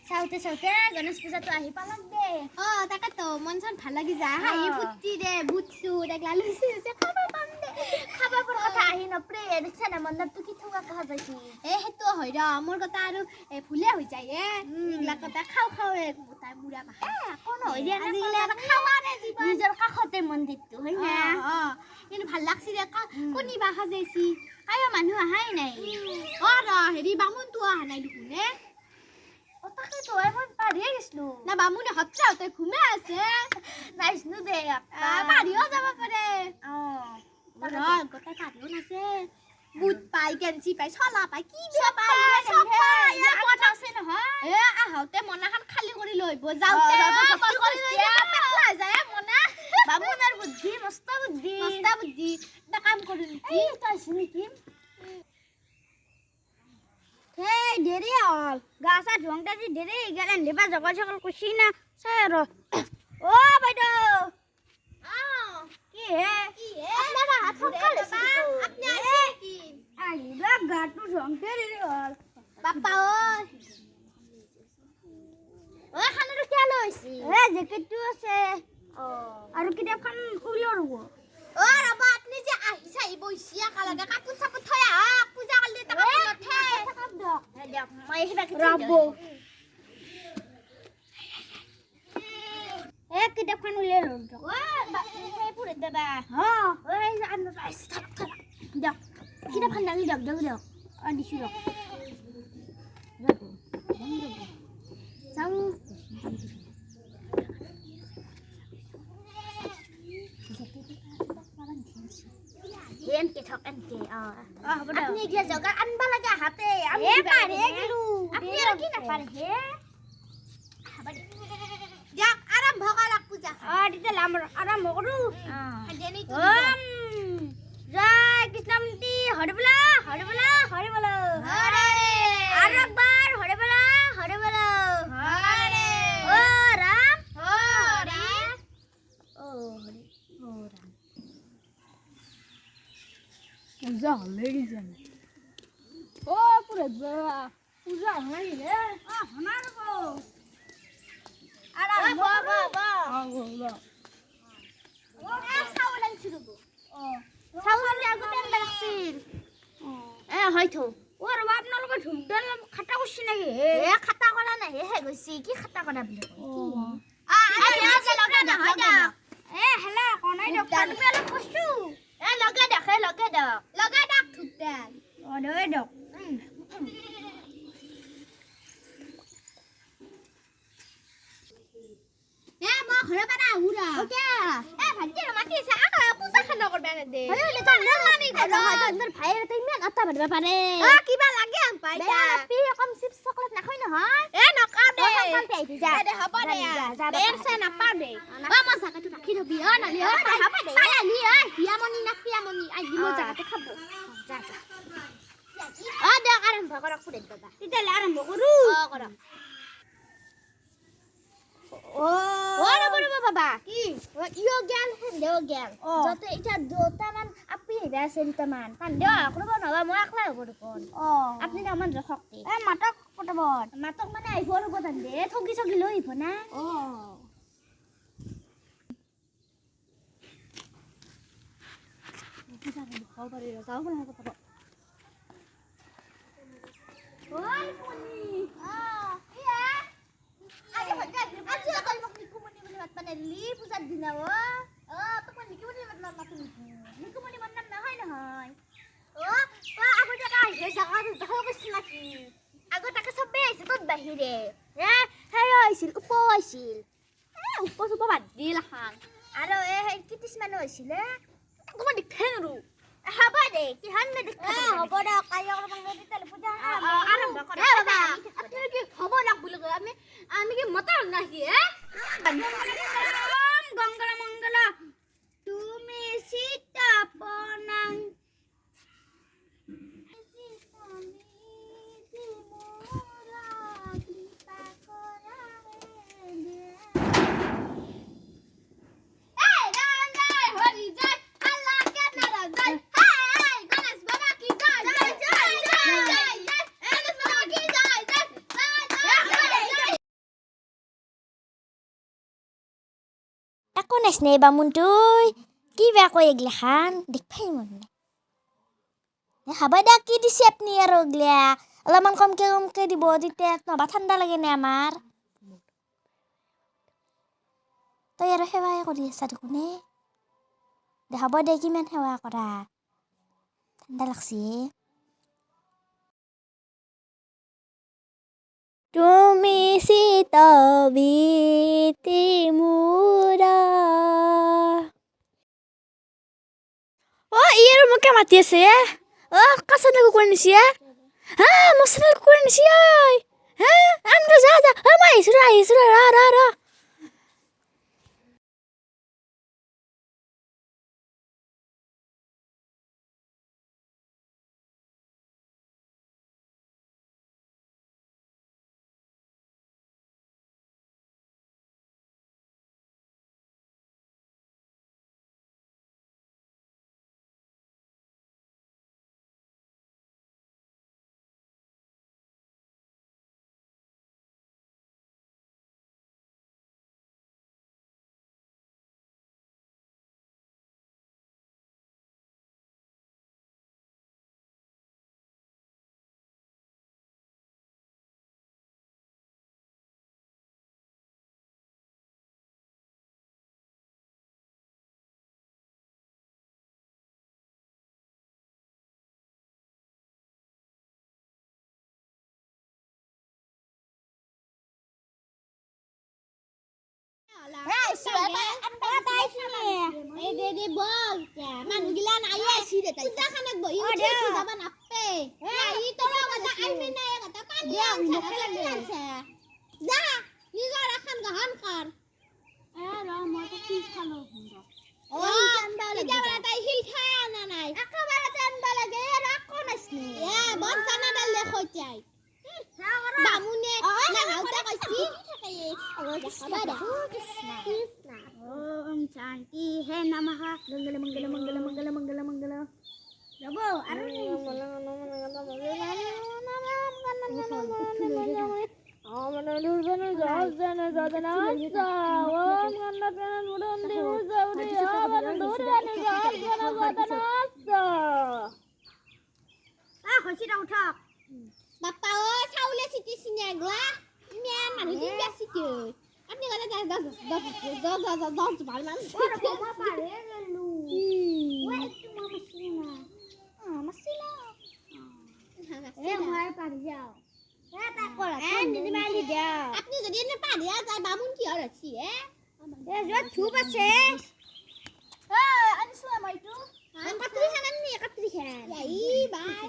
চাওঁতে চাওঁতে গণেশ পূজাটো আহি পালাক দে। তাকেতো মন চন ভাল লাগি যায় হাঁহি ফুৰ্তি দে বুট চুট একলা লুচি খাব পাম দে খাবা পৰা কথা আহি নপৰে দেখিছা না মণ্ডপটো কি থোকা কহা যাইছি সেইটো হয় ৰ মোৰ কথা আৰু ভুলে হৈ যায় এইগিলা কথা খাওঁ তাই বুঢ়া মাহে একো নহয় দিয়া আজিকালি আৰু খাৱাৰে জীৱন নিজৰ কাষতে মন্দিৰটো হয় না কিন্তু ভাল লাগছি দে কোনিবা সাজাইছি কায়ো মানুহ আহাই নাই হেৰি বামুণটো অহা নাই দেখোন তাকেতো মই পাহৰিয়ে গৈছিলো না বামুণে সপ্তাহতে ঘুমে আছে নাইছনো দে পাহৰিও যাব পাৰে গোটেই পাহৰিও নাছে বুট পাই কেঞ্চি পাই চলা পাই কি আছে নহয় আহোঁতে মনাখন খালী কৰি লৈ যাওঁতে বামুণৰ বুদ্ধি মস্ত বুদ্ধি এটা কাম কৰো নেকি নেকি সেই দেৰি হ'ল গা চা ধুওঁতে যি দেৰি গেলে নিবা জগল চগল কুচি না চাই আৰু বাইদেউ কি হে আপনাৰা হাত ফটকা লৈছে আপনি আছে কি আহিবা গাটো ধুওঁতে দেৰি হ'ল বাপ্পা ঐ খানাটো কিয় লৈছি জেকেটটো আছে আৰু কিতাপখন উলিয়াও ৰ'ব ৰ'ব আপুনি যে আহিছে বহিছি একেলগে কাপোৰ চাপোৰ থৈ আহক পূজা কৰিলে দিয়ক মই আহিবা ৰ'ব কিতাপখন উলিয়াই ল'ম পুৰে দাদা দিয়ক কিতাপখন দাঙি দিয়ক দিয়ক দিছোঁ দিয়ক চাওঁ এনকে থক এনকে হ'ব দে আপনি এতিয়া জগা আনবা লাগে হাতে আমি পাৰে গেলো আপনি আৰু কি নাপাৰে হে দিয়ক আৰম্ভ কৰক পূজা তেতিয়াহ'লে আৰম্ভ কৰোঁ জয় কৃষ্ণমূৰ্তি হৰি বোলা আৰু একবাৰ হৰি বোলা অ ৰাম পূজা হলে কিজানি পুৰে পূজা হলে হনাৰ হয়তো আপোনালোকে ধূপডাল খাটা কৰিছে নেকি খাতা কৰা নাই হে গৈছি কি খাতা কৰা বুলি হেলা কনাই দিয়ক তুমি অলপ কৈছো লগে দেখে লগে দক লগাই দিয়ক ধূপডাল দৈ দিয়ক মই ঘৰৰ পৰা আহো ৰ ভাইটি মাতিছে পূজা খানা কৰবা নেদে ভাইৰ এটা ইমান আটা বাঢ়িব পাৰে কিবা লাগে কম চিপছ চকলেট নাখায় নহয় নকাও দে হ'ব দে নাপাও দে মই জাগাটো ৰাখি থবি নালি হিয়ামণি না প্ৰিয়ামণি আহি মই জাগাতে খাব দিয়ক আৰম্ভ কৰক পুৰে দাদা তেতিয়াহ'লে আৰম্ভ কৰো কৰক বাবা কি ইয় জ্ঞান দেও জ্ঞান যতে এটা দুটামান আপি আহিবা আছে দুটামান দিয়ক ৰ'ব নহ'বা মই একলা হ'ব দেখোন আপুনি তাৰমান শক্তি মাতক পটাপট মাতক মানে আহিব ৰ'ব তান্দে ঠগি চগি লৈ আহিব না পূজাৰ দিনা তোমাক নিকুমণি নিকুমণি বদনাম নহয় নহয় আগতে চবেই আহিছে তোৰ বাহিৰে সেই আহিছিল উপ আহিছিল উপ চুপ বাদ দিল এখন আৰু এই কিটিছ মানুহ হৈছিলে অকণমান দেখে নৰো হ'ব দে কিহন হ'ব দে আৰম্ভ কৰা কি হ'ব লাগ বুলি কয় আমি কি মতা নাহি গংগলা মংগলা তুমি সীতা পনাং নাইছ নে বামুনটোই কি বেয়া কয় এগিলাখান দেখবাই মন নাই হাবা দা কি দিছে আপনি আৰু এগিলা অলপমান কমকে দিব তেতিয়া নহবা ঠাণ্ডা লাগে নে আমাৰ তই আৰু সেৱাই কৰি আছা দেখোনে দেখাব দে কিমান সেৱা কৰা ঠাণ্ডা লাগছি তুমি চিতবিতি মুৰা ই আৰু মোকে মাতি আছে কাছানা কুকুৰ নিছি হা মছানা কুকুৰ নিছি হা আনটো যা মই আহিছো ৰা মানুহগিলা নাই আছি দে তাই খানাক বহি উঠি যাবা নাপে ই তোরা কথা আইমি নাই কথা পানি আনছে যা নিজৰ এখন গহন কৰ ৰ মই তো কি খালো এতিয়া তাই হিল খায় আনা নাই একেবাৰে তেনবা লাগে ৰাখো নাছনি বন কানা ডাল দেখো চাই বামুনে না হাউতা কইছি ओम शांति है नमः मंगल मंगल मंगल मंगल मंगल मंगल रबो अरे बाप्पा ओ साउले सिटी सिनेगला म्यान मानु दिन बेसिक्यो আপনি কথা দশ ভালমান ওরে বাবা পারে গেলু ওই একটু মামসিনা মামসিনা মার পারি যাও তা করা দিদি মালি দাও আপনি যদি না পারি যায় বামুন কি আর আছে যত চুপ আছে আনি শুয়া মাইটু কাটরি খান আমি কাটরি খান এই বাই